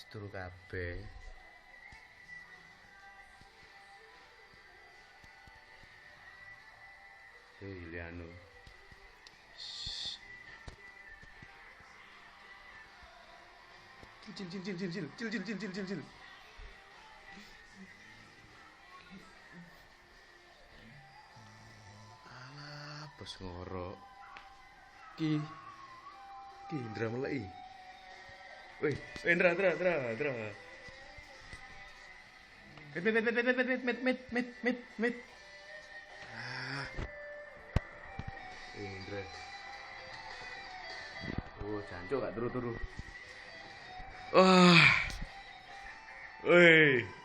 Turu kabeh. Hei Liano. Cil. Alah, bos ngorok. Ki Indra melei. Woi, Indra. Mit. Ah, Indra. Oh, jancuk gak turu-turu. Wah. Woi.